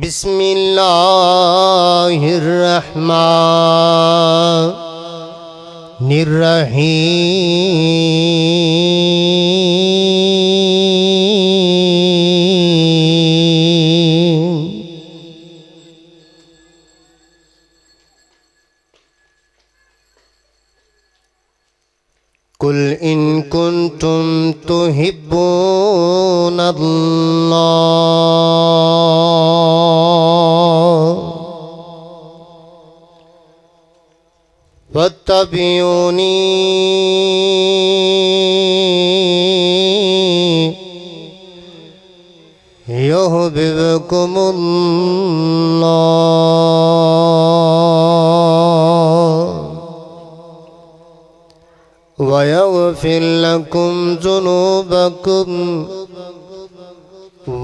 बिस्मिल्लाहिर्रहमानिर्रहीम। कुल इन कुंतुम तुहिब्बूनल्लाह फत्तबिऊनी युहब्बिबकुमुल्लाह वयग़फ़िर लकुम ज़ुनूबकुम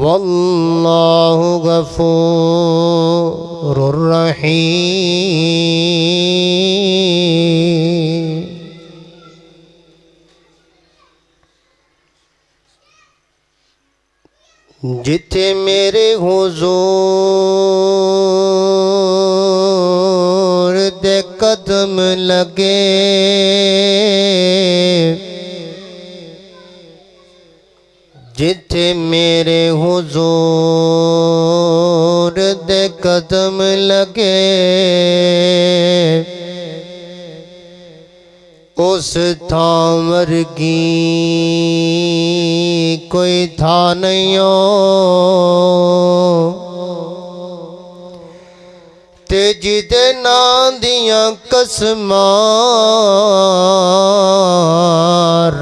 वल्लाहु गफ़ूरुर रहीम। जिथे मेरे हुज़ूर दे कदम लगे, जिथे मेरे हुज़ूर दे कदम लगे, उस थां वर्गी कोई था नहीं हो। ते जिदे नां दियां कसमां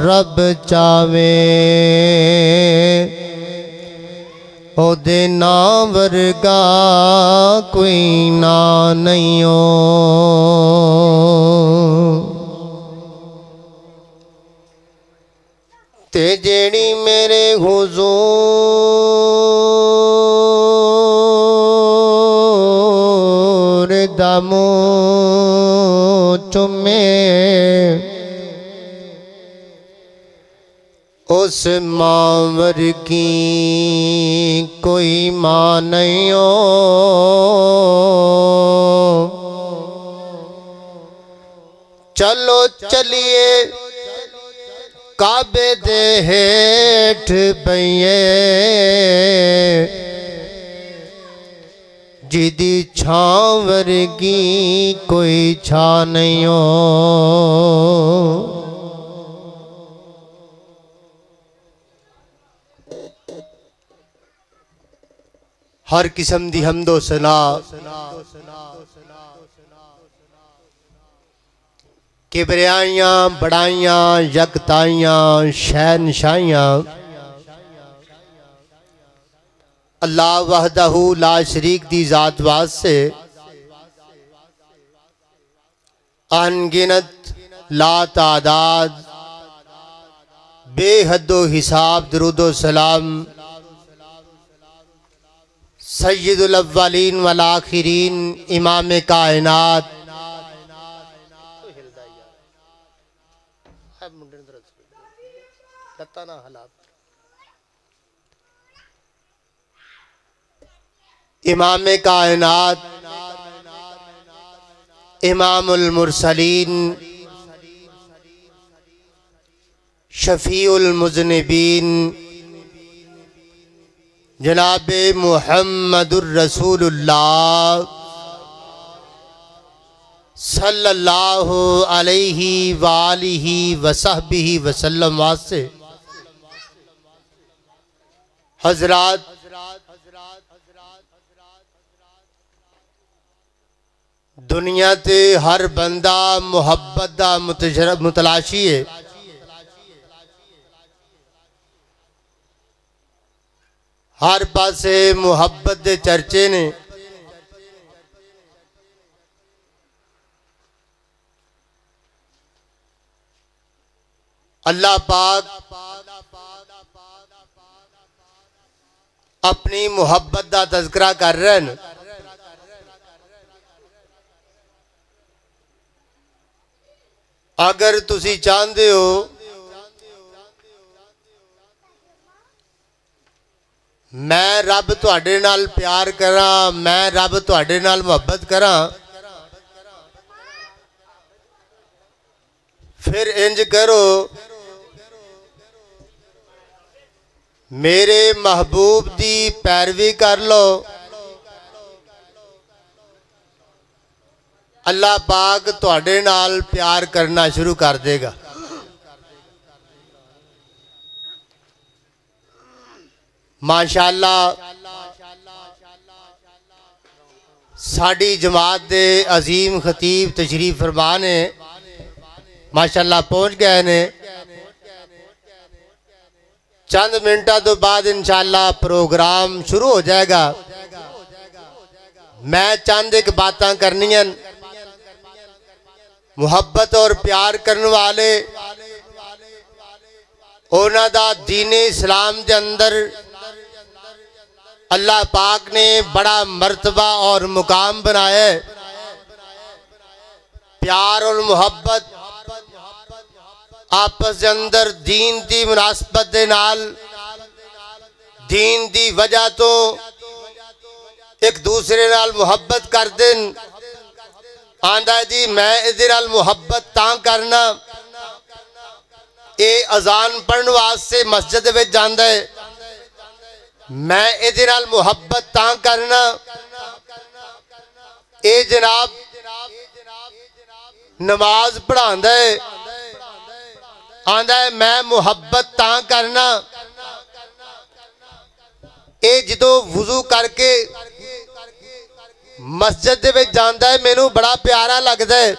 रब चावे, ओदे नां वर्गा कोई नां नहीं हो। ते जेड़ी मेरे हुज़ूर दा मुँह चुमे, उस माँ वर्गी कोई माँ नहीं हो। चलो चलिए काबे दे हेठ बइए, जिदी छां वर्गी कोई छां नहीं हो। हर किस्म दी हम्दो सना किबरियाइयां बड़ाइयां यकताइयां शहनशाहियां अल्लाह वहदहू ला शरीक दी ज़ात वास्ते अनगिनत ला तादाद बेहदो हिसाब दरूदो सलाम सय्यदुल अव्वलीन वल आखिरीन इमाम कायनात इमाम कायनात इमामुल मुरसलीन शफीउल मुज़निबीन जनाबे मुहम्मदुर रसूलुल्लाह सल्लल्लाहु अलैहि वालिहि वसहबिहि वसल्लम वास्ते हजरात दुनिया ते हर बंदा मुहब्बत दा मुतलाशी है। हर पासे मुहब्बत दे चर्चे ने। अल्लाह पाक अपनी मुहब्बत दा तज़किरा कर रहे हैं। अगर तुसी चाहते हो मैं रब तुहाडे नाल प्यार करा, मैं रब तुहाडे नाल मुहब्बत करा, फिर इंज करो मेरे महबूब दी पैरवी कर लो, अल्लाह पाक तुहाडे नाल प्यार करना शुरू कर देगा। माशाअल्लाह साड़ी जमात दे अजीम खतीब तशरीफ फरमा ने माशाअल्लाह पहुँच गए ने। चंद मिनटा तो बाद इंशाअल्लाह प्रोग्राम शुरू हो जाएगा। मैं चंद एक बातां करनियां, मुहब्बत और प्यार करने वाले उन्हां दा दीने इस्लाम के अंदर अल्लाह पाक ने बड़ा मर्तबा और मुकाम बनाया है। प्यार और मुहब्बत आपस के अंदर दीन की मुनासबत दे नाल, दीन की वजह तो एक दूसरे नाल मुहब्बत कर देन। आंदा जी मैं इहदे नाल मुहब्बत तां करना, ये अजान पढ़ने वास्ते मस्जिद विच जांदा है, मैं इहदे नाल मुहब्बत तां करना, ये जनाब नमाज पढ़ांदा है, आंदा है मैं मुहब्बत तां करना, ये जदों वुजू करके मस्जिद दे विच जांदा है मैनू बड़ा प्यारा लगदा है।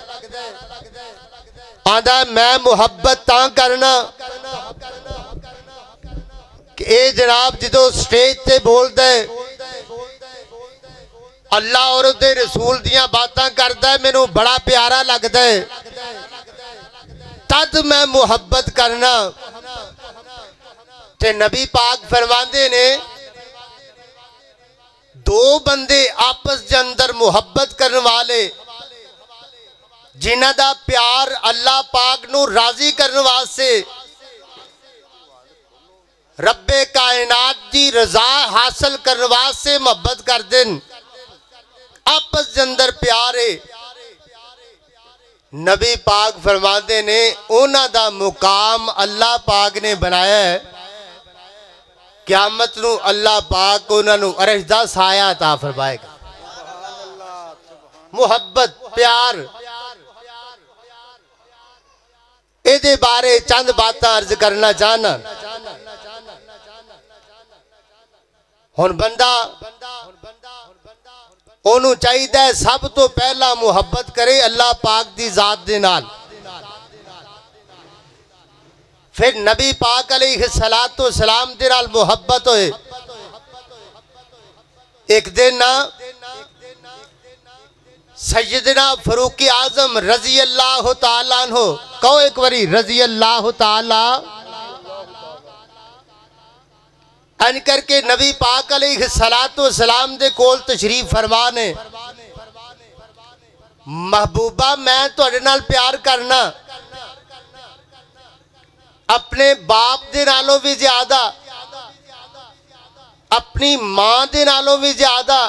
आंदा है मैं मुहब्बत तां करना कि ये जनाब जदों स्टेज ते बोलदा है, अल्लाह और उसदे रसूल दियां बातां करदा है, मैनू बड़ा प्यारा लगदा है, तद मैं मुहब्बत करना। ते नबी पाक फरमांदे ने दो बंदे आपस के अंदर मुहब्बत करने वाले जिन्हां दा प्यार अल्लाह पाक नू राजी करने वास्ते रब्बे कायनात की रजा हासिल करने वास्ते मुहब्बत कर देन, आपस के अंदर प्यार है। नबी पाक फरमाते ने उन्हां दा मुकाम अल्लाह पाक ने बनाया है। क़यामत नू अल्लाह पाक उन्हां नू अरश दा साया अता फरमाएगा। मुहब्बत प्यार इहदे बारे चंद बातां अर्ज करना चाहना। हुण बंदा ओनू चाहिए सब तो पहला मुहब्बत करे अल्लाह पाक दी जात दे नाल, फिर नबी पाक अलैहिस्सलातु वस्सलाम दे नाल मुहब्बत होए। एक दिन ना सैयदना फरूक आजम रजी अल्लाह तआला अन्हु, कहो एक बारी रजी अल्लाह तआला अन करके नबी पाक अलैहिस्सलातु वस्सलाम दे कोल तशरीफ फरमा ने, महबूबा मैं तुहाडे नाल प्यार करना, अपने बाप दे नालों भी ज्यादा, अपनी मां दे नालों भी ज्यादा,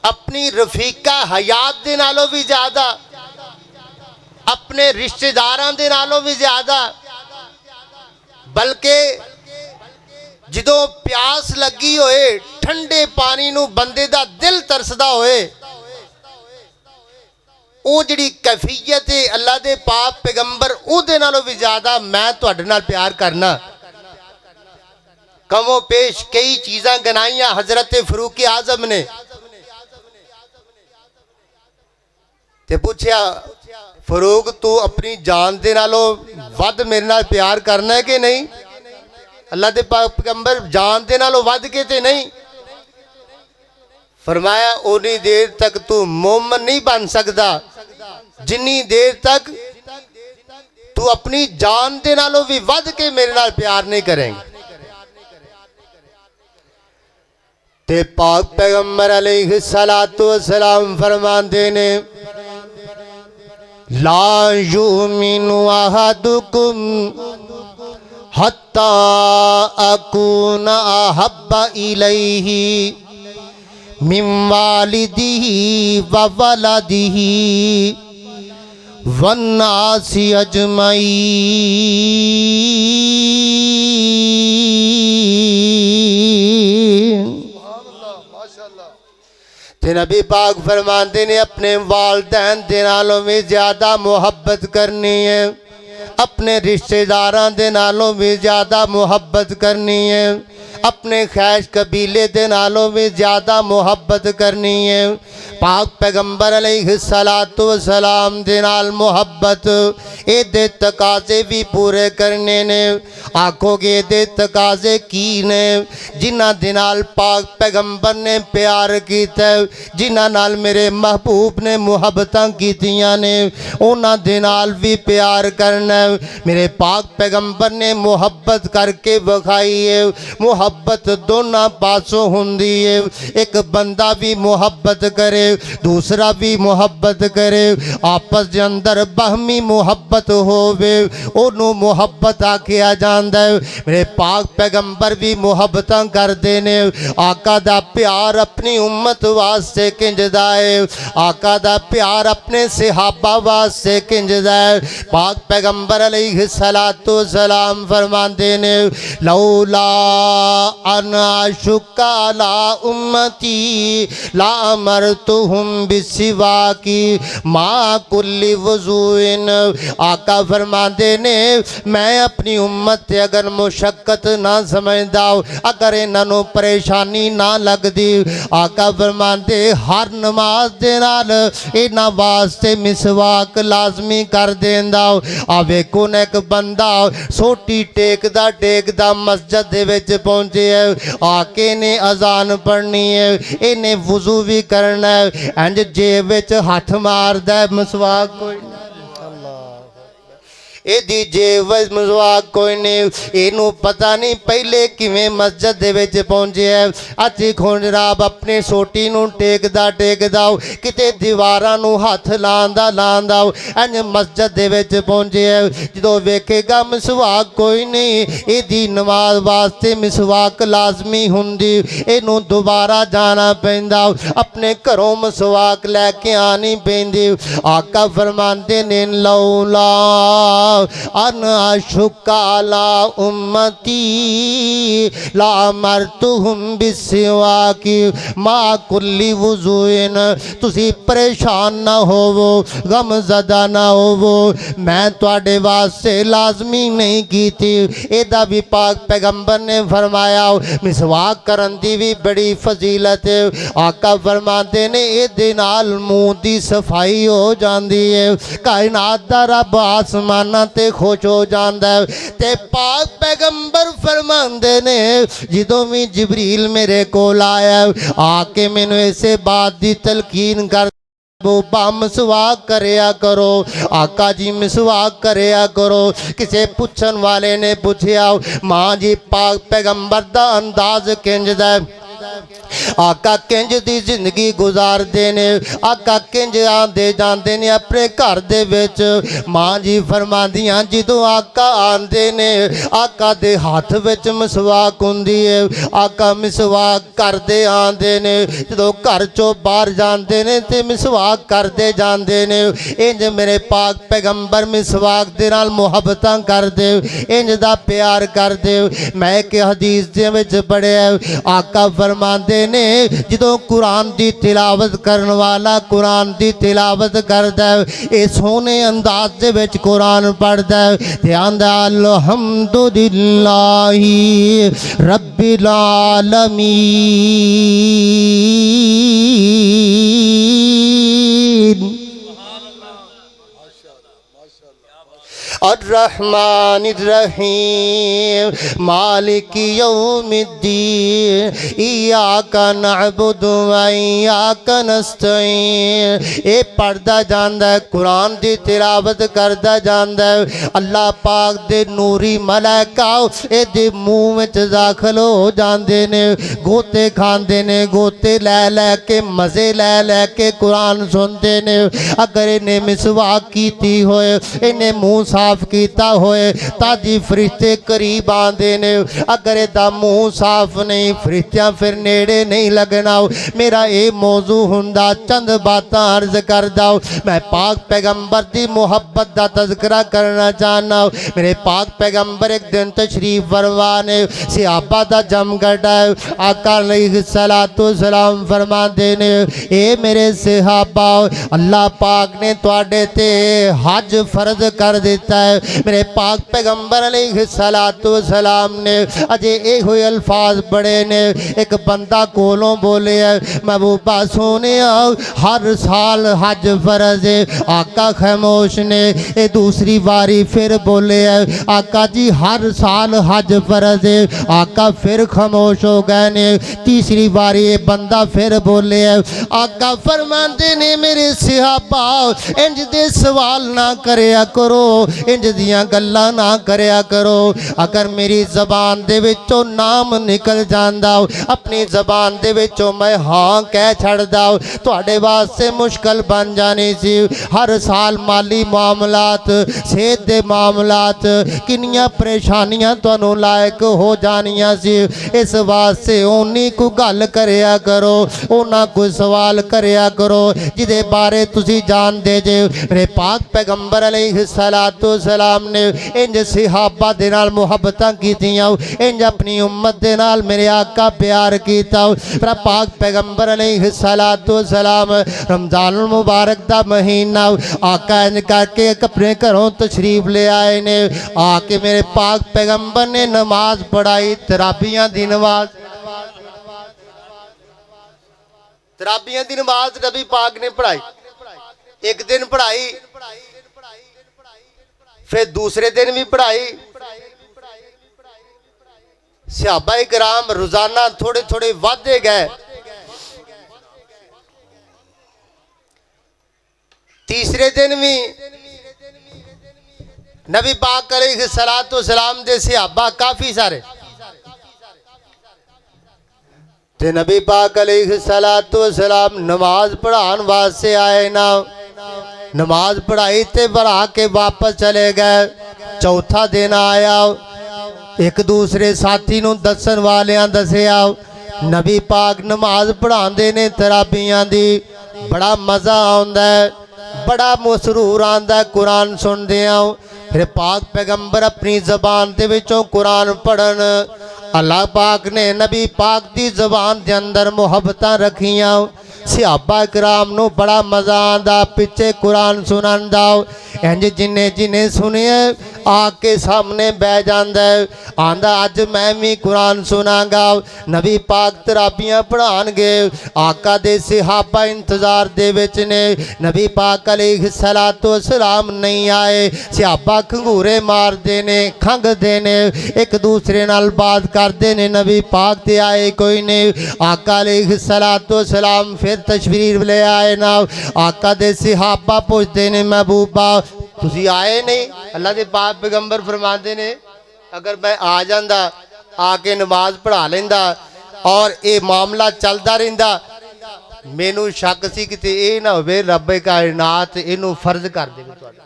अपनी रफीका हयात दे नालों भी ज्यादा, अपने रिश्तेदारां दे नालों भी ज्यादा, बल्कि जदों प्यास लगी होए ठंडे पानी नू बंदे दा दिल तरसदा होए, वो जिहड़ी कैफियत है अल्लाह दे पाक पैगंबर उहदे नालों भी ज्यादा मैं तुहाडे नाल प्यार करना। कमो पेश कई चीज़ां गनाइयां हजरत फरूक आजम ने, ते पूछया फरूक तू अपनी जान दे नालों वध मेरे नाल प्यार करना है कि नहीं? अल्लाह दे पाक पैगंबर जान दे नालों वध के ते नहीं। फरमाया उन्नी देर तक तू मोमन नहीं बन सकता जिन्नी देर तक तू अपनी जान दे नालों भी वध के मेरे नाल प्यार नहीं करेंगे। ते पाक पैगंबर अलैहिस्सलातु वस्सलाम फरमाते ने ला युमिनु अहदुकुम हत्ता अकूना अहब्बा इलैहि मिन वालिदिही व वलदिही वन्नासि अजमईन। ते नबी पाक फरमाते ने अपने वालदैन दे नालों में ज़्यादा मुहब्बत करनी है, अपने रिश्तेदारां दे नालों में ज़्यादा मुहब्बत करनी है, अपने खैश कबीले दे नालों में ज़्यादा मुहब्बत करनी है। पाक पैगंबर अलैहिस्सलातु वस्सलाम दे नाल मुहब्बत एदे तकाजे भी पूरे करने ने। आखोगे एदे तकाजे की ने? जिन्हां दे नाल पाक पैगंबर ने प्यार कीता, जिन्हां नाल मेरे महबूब ने मुहब्बतां कीतियां ने, उन्हां दे नाल भी प्यार करना। मेरे पाक पैगंबर ने मुहब्बत करके विखाई है। मुहब्बत दोनों पासों हुंदी है। एक बंदा भी मुहब्बत करे, दूसरा भी मुहब्बत करे, आपस के अंदर बहमी मुहब्बत होवे, ओनू मुहब्बत आखिया जांदा है। मेरे पाक पैगंबर भी मुहब्बत करते ने। आका दा प्यार अपनी उम्मत वास्ते किंजदा है, आका दा प्यार अपने सहाबा वास्ते किंजदा है। पाक पैगंबर अलैहिस्सलातु वस्सलाम फरमाते ने, लौला अना शुक्का ला उम्मती ला अमरतुहुम बिसिवाकी माँ कुल्ली वज़ूइन। आका फरमाते ने, मैं अपनी उम्मत ते अगर मुशक्कत ना समझदा, अगर इन्हों परेशानी ना लगती, आका फरमाते हर नमाज दे नाल इन्हां वास्ते मिसवाक लाजमी कर देंदा। आ वेखो न एक बंदा सोटी टेकदा टेकदा मस्जिद दे विच पहुंचे है, आके ने अजान पढ़नी है, इन्हें वुजू भी करना है, इंज जेब विच हथ मारदा है, मसवाक कोई एदी जेब मसवाक कोई नहीं। इनू पता नहीं पहले किवें मस्जिद दे विच पहुंचे है। अची खुण जनाब अपने सोटी नू टेकदा टेकदा किते दीवारां नू हथ लांदा लांदा इंज मस्जिद दे विच पहुंचे है। जदों वेखेगा मसवाक कोई नहीं, इहदी नमाज वास्ते मसवाक लाजमी हुंदी, इनू दोबारा जाना पैंदा, अपने घरों मसवाक लैके आनी पैंदी। आका फरमांदे ने, लौला अन शुकाला उम्मती ला मरतुहुम बिसिवाकी माँ कुल्ली वुज़ूइन। तुसी परेशान ना होवो, गमज़दा ना होवो, मैं तुहाडे वास्ते लाजमी नहीं कीती। एदा भी पाक पैगंबर ने फरमाया मिसवाक करन दी भी बड़ी फजीलत है। आका फरमाते ने एदे नाल मूँह दी सफाई हो जाती है, कायनात दा रब आसमाना ते खुश हो जाता है। ते पाक पैगंबर फरमाते ने, जदों भी जिबरील मेरे कोल आया आके मैनू इसे बात दी तलकीन कर, मिसवाक करया करो, आका जी मिसवाक करया करो। किसे पुछन वाले ने पूछया, माँ जी पाक पैगंबर दा अंदाज किंजदा है, आका किंज दी जिंदगी गुजारते ने, आका किंज आंदे जाते ने अपने घर दे विच। माँ जी फरमांदियां जदों आका आंदे ने, आका दे हाथ विच मिसवाक हुंदी है, आका मिसवाक करदे आंदे ने, जदों घर चों बाहर जाते ने ते मिसवाक करदे जाते ने। इंज मेरे पाक पैगंबर मिसवाक दे नाल मुहब्बतां करदे, इंज दा प्यार करदे। मैं एक हदीस दे विच पढ़िया, आका फरमांदे ने जदों कुरान की तिलावत करने वाला कुरान की तिलावत करता है, ये सोने अंदाज दे विच कुरान पढ़ता है, ध्यान दा अल्हम्दुलिल्लाहि रब्बिल आलमीन अर्रहमानिर्रहीम मालिकी यौमिद्दीन इय्याका नअबुदु व इय्याका नस्तईन। ये पढ़दा जांदा है, कुरान की तिलावत करदा जांदा है। अल्लाह पाक दे नूरी मलाइका इहदे मूँह विच दाखिल हो जांदे ने, गोते खांदे ने, गोते लै लै के मज़े लै लै के कुरान सुनते ने। अगर इन्हें मिसवाक कीती होए, इन्हें मुँह साफ की कीता होए ताजी फरिश्ते करीब आंदे ने। अगर इहदा मुँह साफ नहीं फरिश्तियां फिर नेड़े नहीं लगना। मेरा ये मौजू हुंदा चंद बातां अर्ज करदा मैं पाक पैगंबर दी मुहब्बत दा तज़किरा करना चाहना। मेरे पाक पैगंबर एक दिन तशरीफ फरमा ने सहाबा दा जमघट है। आका अलैहिस्सलातु सलाम फरमाते ने ए मेरे सहाबा अल्लाह पाक ने तुहाडे ते हज फर्ज कर दिता है। मेरे पाक पैगंबर अलैहिस्सलातु सलाम ने अजे ये हुए अल्फाज बड़े ने। एक बंदा कोलों बोले महबूबा सोने हर साल हज फर्ज है। आका खामोश ने ये दूसरी बारी फिर बोले आका जी हर साल हज फर्ज है। आका फिर खामोश हो गए ने। तीसरी बारी ये बंदा फिर बोले आका फरमाते ने मेरे सहाबा इंज दे सवाल ना करया करो इंज दियां गल्लां ना करया करो। अगर मेरी जबान दे विचों नाम निकल जांदा अपनी जबान दे विचों मैं हाँ कह छड़दा तुहाडे वास्ते मुश्किल बन जानी सी। हर साल माली मामलात सेहत दे मामलात किनियां परेशानियां तुहानू लायक हो जानियां सी। इस वास्ते उन्नी को गल करया करो उन्ना कोई सवाल करया करो जिदे बारे तुसी जानदे जे। मेरे पाक पैगंबर अलैहिस्सलातु सलाम ने इंज सहाबा दे नाल मुहब्बतां कीतियां इंज अपनी उम्मत दे नाल मेरे आका प्यार कीता। मेरा पाक पैगंबर अलैहिस्सलातु सलाम रमजानुल मुबारक दा महीना आका इंज करके अपने घरों तशरीफ ले आए ने। आके मेरे पाक पैगंबर ने नमाज पढ़ाई तराबियां दी नमाज तराबियां दी नमाज नबी पाक ने पढ़ाई। एक दिन पढ़ाई फिर दूसरे दिन भी पढ़ाई। सहाबा किराम रोजाना थोड़े थोड़े वाधे गए। तीसरे दिन भी नबी पाक अलैहिस्सलातु सलाम दे सहाबा काफी सारे ते नबी पाक अलैहिस्सलातु सलाम नमाज पढ़ान वास्ते आए ना। नमाज पढ़ाई ते बढ़ा के वापस चले गए। चौथा दिन आया एक दूसरे साथी नूं दसन वालियां दसिया नबी पाक नमाज पढ़ाते ने तराबियां दी बड़ा मज़ा आउंदा है बड़ा मसरूर आंदा है कुरान सुनदे आओ। फिर पाक पैगंबर अपनी जबान दे विचों कुरान पढ़न अल्लाह पाक ने नबी पाक दी जबान दे अंदर मुहब्बतां रखियां। सहाबा किराम नूं बड़ा मज़ा आंदा पिछे कुरान सुनन दा। इंज जिन्ने जिन्ने सुनिए आके सामने बह जांदा है आंदा अज मैं भी कुरान सुनांगा। नबी पाक तराबियां पढ़ाणगे आका दे सहाबा इंतजार दे विच ने। नबी पाक अलैहिस्सलातु सलाम नहीं आए। सहाबा खंगूरे मारदे ने खंघदे ने एक दूसरे नाल बात करदे ने नबी पाक ते आए कोई नहीं। आका अलैहिस्सलातु सलाम फिर तशरीफ ले आए ना। आका दे सहाबा पुछदे ने महबूबा तुसी आए नहीं। अल्लाह दे पाक पैगंबर फरमाते ने अगर मैं आ जांदा आके नमाज पढ़ा लेंदा और ये मामला चलता रहिंदा मैनू शक सी किते ये ना होवे रब कायनात इनू फर्ज कर देवे तुहाडा।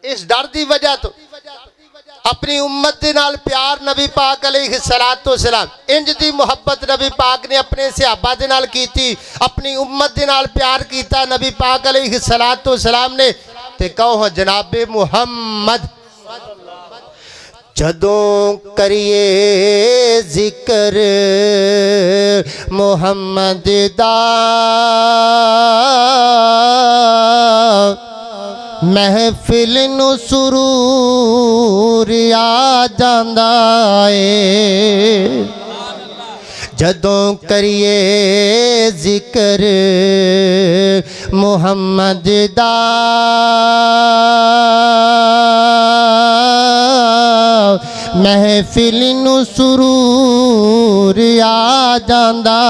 इस डर की वजह तो अपनी उम्मत दे नाल प्यार नबी पाक अलैहिस्सलातु सलाम इंज दी मुहब्बत नबी पाक ने अपने सहाबा दे नाल कीती अपनी उम्मत दे नाल प्यार कीता नबी पाक अलैहिस्सलातु सलाम ने। ते कहो जनाबे मुहम्मद जदों करिए जिक्र मुहम्मद दा महफिल नूं सुरूर आ जांदा ए। जदों करिए जिक्र मुहम्मद दा महफिल नूं सुरूर आ जांदा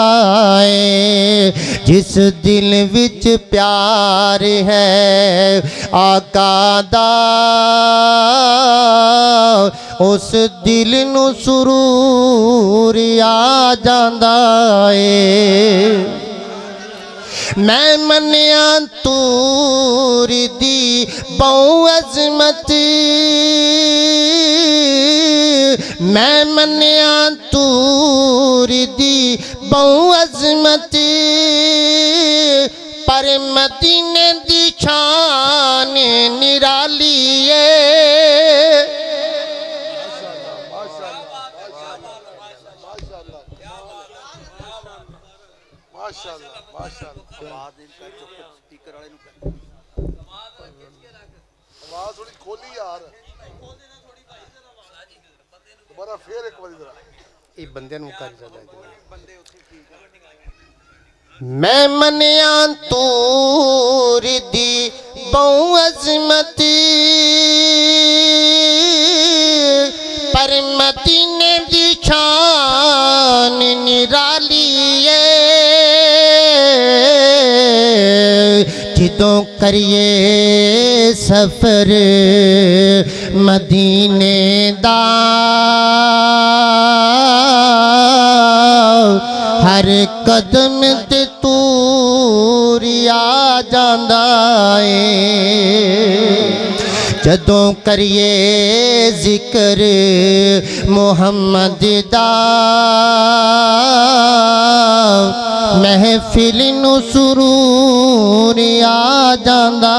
ए। जिस दिल विच प्यार है आका दा उस दिल नूं सुरूर आ जांदा ए। मैं मनिया तूर दी बहु अजमत मैं मनिया तूर दी बहु अजमत पर मदीने दी शान निराली है आवाज थोड़ी खोली यार दोबारा फिर एक बार जरा ये बंदे नु कर जादा मैं मनिया तूर दी बहु अजमत पर मदीने दी शान निराली है जिदों करिए सफर मदीने दा हर कदम ते तूरिया जांदा है जदों करिए जिक्र मुहम्मद दा महफिल नू सुरूर आ जांदा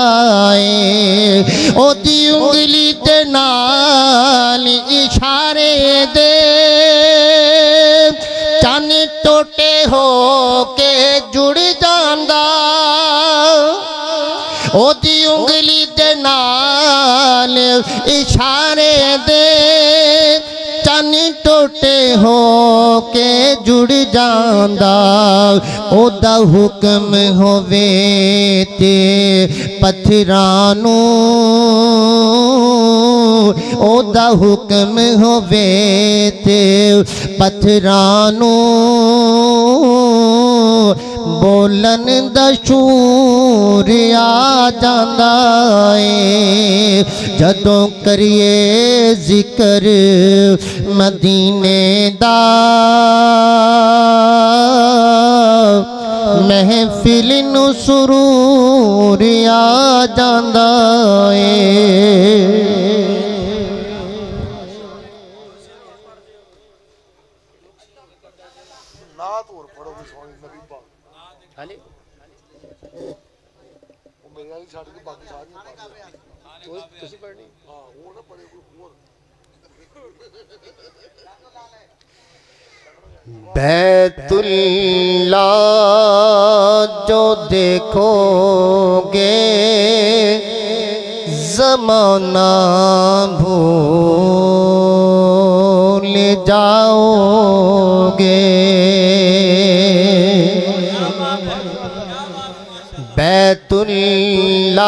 है ओदी उंगली दे नाल इशारे दे चन टोटे हो के जुड़ जांदा ओदी उंगली दे नाल इशारे दे चन टोटे हो के जुड़ जांदा ओदा हुक्म होवे ते पत्थरां नू ओदा हुक्म होवे ते पत्थरां नू बोलन दा शूर आ जांदा है जदों करिए जिक्र मदीने दा महफिल नू सुरूर आ जांदा है नात और पढ़ो भी सोनी नबी पाक हाली वो मेरे वाली छाड़ के बाकी सारी वो तुसी पढ़नी हां वो ना पढ़े कोई और बैतुल्लाह जो देखोगे ज़माना भूल जाओगे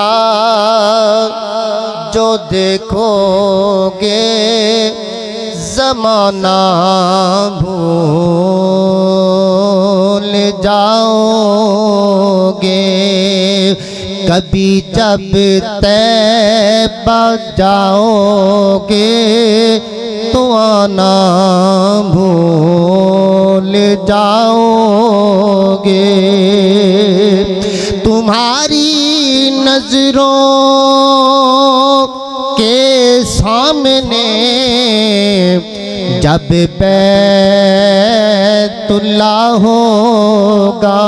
बैतुल्लाह जो देखोगे ज़माना भूल जाओगे कभी जब तैबा जाओगे तो आना भूल जाओगे तुम्हारी नजरों के सामने जब बैतुल्लाह होगा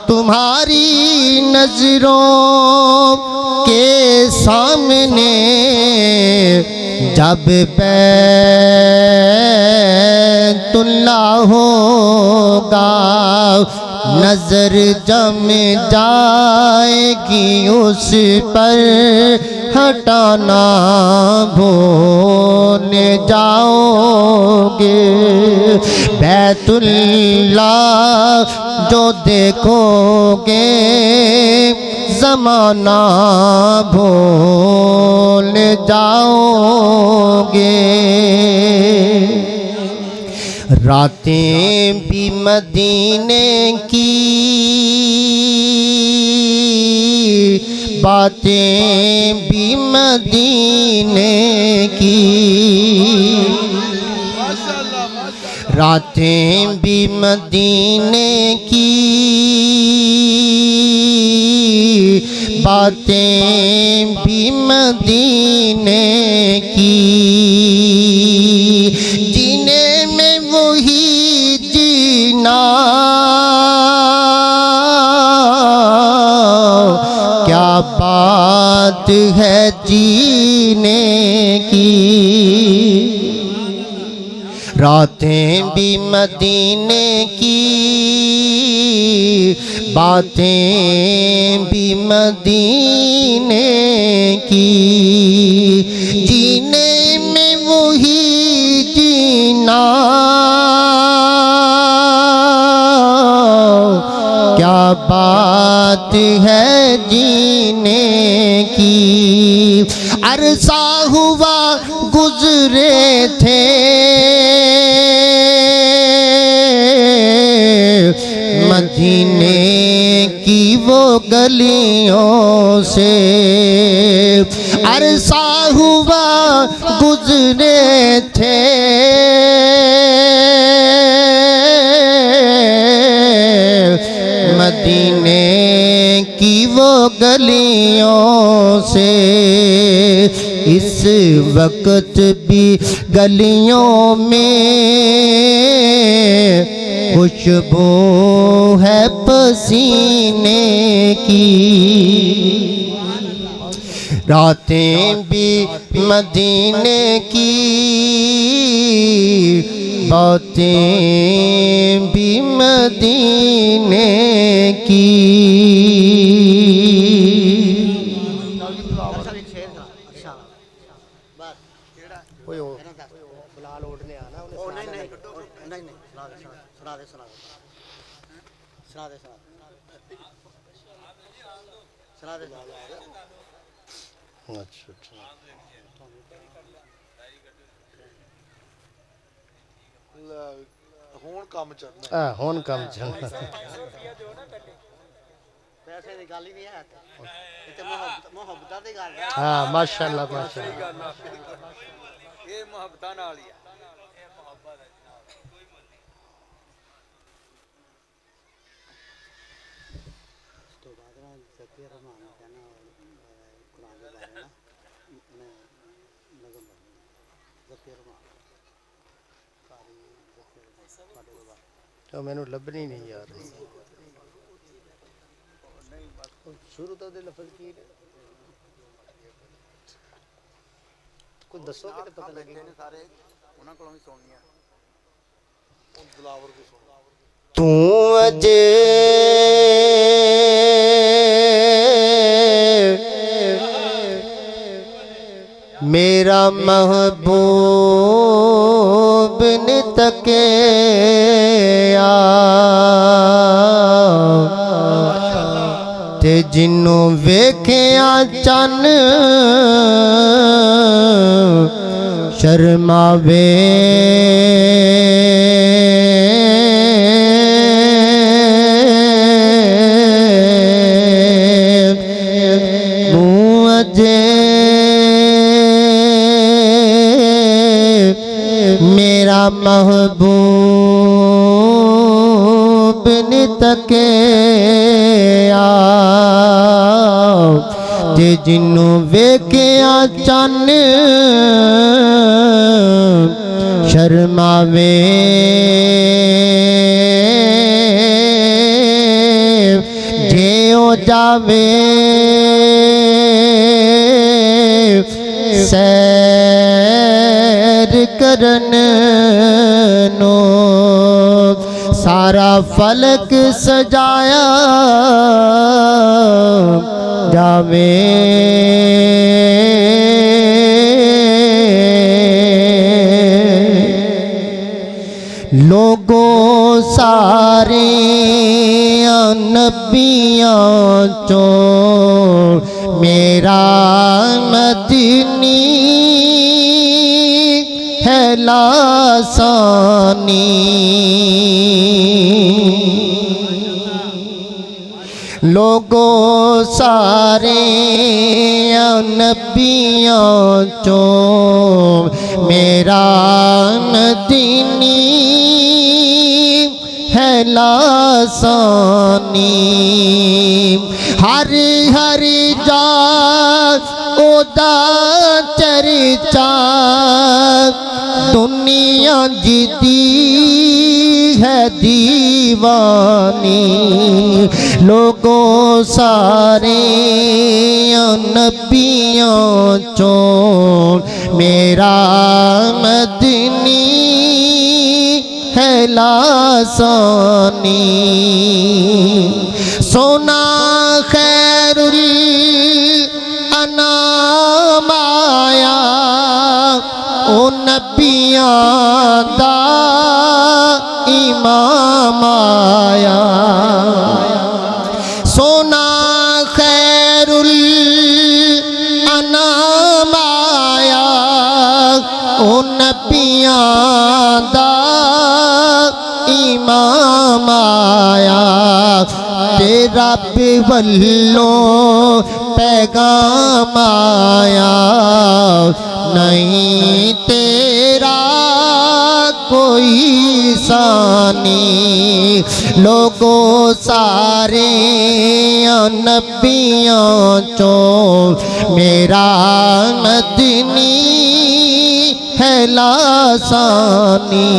तुम्हारी नजरों के सामने जब बैतुल्लाह होगा नजर जम जाएगी उस पर हटाना भूल जाओगे बैतुल्लाह जो देखोगे ज़माना भूल जाओगे रातें भी मदीने की बातें भी मदीने की रातें भी मदीने की, बातें भी मदीने की, जीने में वही जीना, क्या बात है जीने की। रातें भी मदीने की, बातें भी मदीने की, जीने में वही जीना, क्या बात है जीने की। अरसा हुआ गुजरे थे मदीने की वो गलियों से, अरसा हुआ गुजरे थे मदीने की वो गलियों से। इस वक्त भी गलियों में खुशबू है पसीने की। रातें भी मदीने की, बातें भी मदीने की। ਹੁਣ ਕੰਮ ਚੱਲਣਾ, ਹੁਣ ਕੰਮ ਚੱਲਣਾ। ਪੈਸੇ ਦੀ ਗੱਲ ਹੀ ਨਹੀਂ ਹੈ ਤੇ ਮੁਹੱਬਤਾਂ ਦੀ ਗੱਲ ਹੈ। हाँ माशाअल्लाह माशाअल्लाह। ਇਹ ਮੁਹੱਬਤਾਂ ਨਾਲ ਹੀ ਆ। ਤੋਂ ਬਾਅਦ ਨਾ ਜ਼ਕੀਰ ਰਹਿਮਾਨ ਨੇ ਕਹਿਣਾ ਕੁਰਾਨ ਦੇ ਬਾਰੇ ਨਾ ਮੈਂ ਨਜ਼ਮ ਪੜ੍ਹਨੀ ਜ਼ਕੀਰ ਰਹਿਮਾਨ ਸਾਰੀ ਜ਼ਕੀਰ ਸਾਡੇ ਕੋਲ तो मैंने लभनी नहीं यार। शुरू तो दे लफज की कुछ दसो कि पता लगे। ਸਾਰੇ ਉਹਨਾਂ ਕੋਲੋਂ ਵੀ ਸੁਣਨੀਆਂ। ਉਹ ਦਿਲਾਵਰ ਕੋ ਸੁਣ। तू अजे मेरा महबूब न तके ते जिन्नू वेखिया चन शर्मावे मेरा महबूब न तके ते जिन्नू वेखिया चन शर्मावे जे ओ जावे सैर करन नो सारा फलक सजाया जावे। लोगों सारे नबियां चो मेरा मदनी है लासानी। लोगों सारे नबियां चो मेरा मदनी लासानी हरि हरि जा ओदा चर्चा दुनिया जिदी है दीवानी लोगों सारे नबियों चों मेरा मदनी है लासानी सोना खैरुल अनाम आया ओ नबियां दा इमाम आया सोना खैरुल अनाम आया ओ नबियां दा इमाम आया तेरा वल्लों पैगाम आया नहीं तेरा कोई सानी लोगों सारे नबियों चों मेरा मदनी है लासानी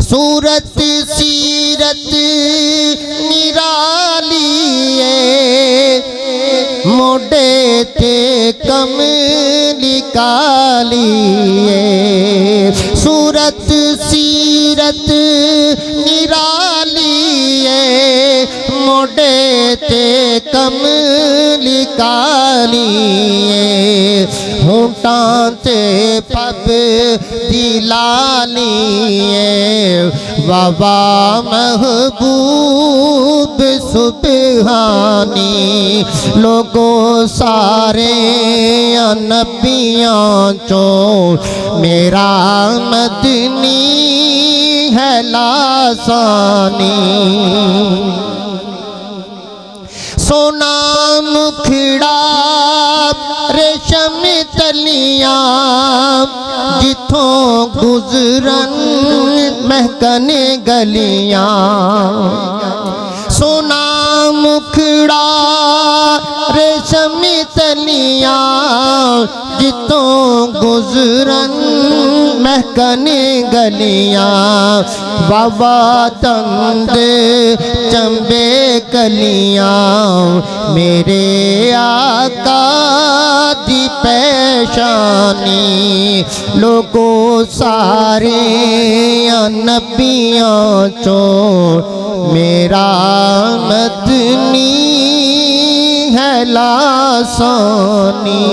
सूरत सीरत निराली मोडे ते कमली काली सूरत सीरत निराली मोडे ते कमली काली होंठां ते पब दिलाली वावा महबूब सुबहानी लोगों सारे नबियों चों मेरा मदनी है लासानी सोना मुखड़ा रेशम तलियां जिथों गुजरन महकने गलियां सोना मुखड़ा रेशम तलियां जिथों गुजरन महकने गलियां बाबा तंद चंबे कलियां मेरे आका दी पेशानी लोगों सारे नबियों चों मेरा मदनी है लासानी।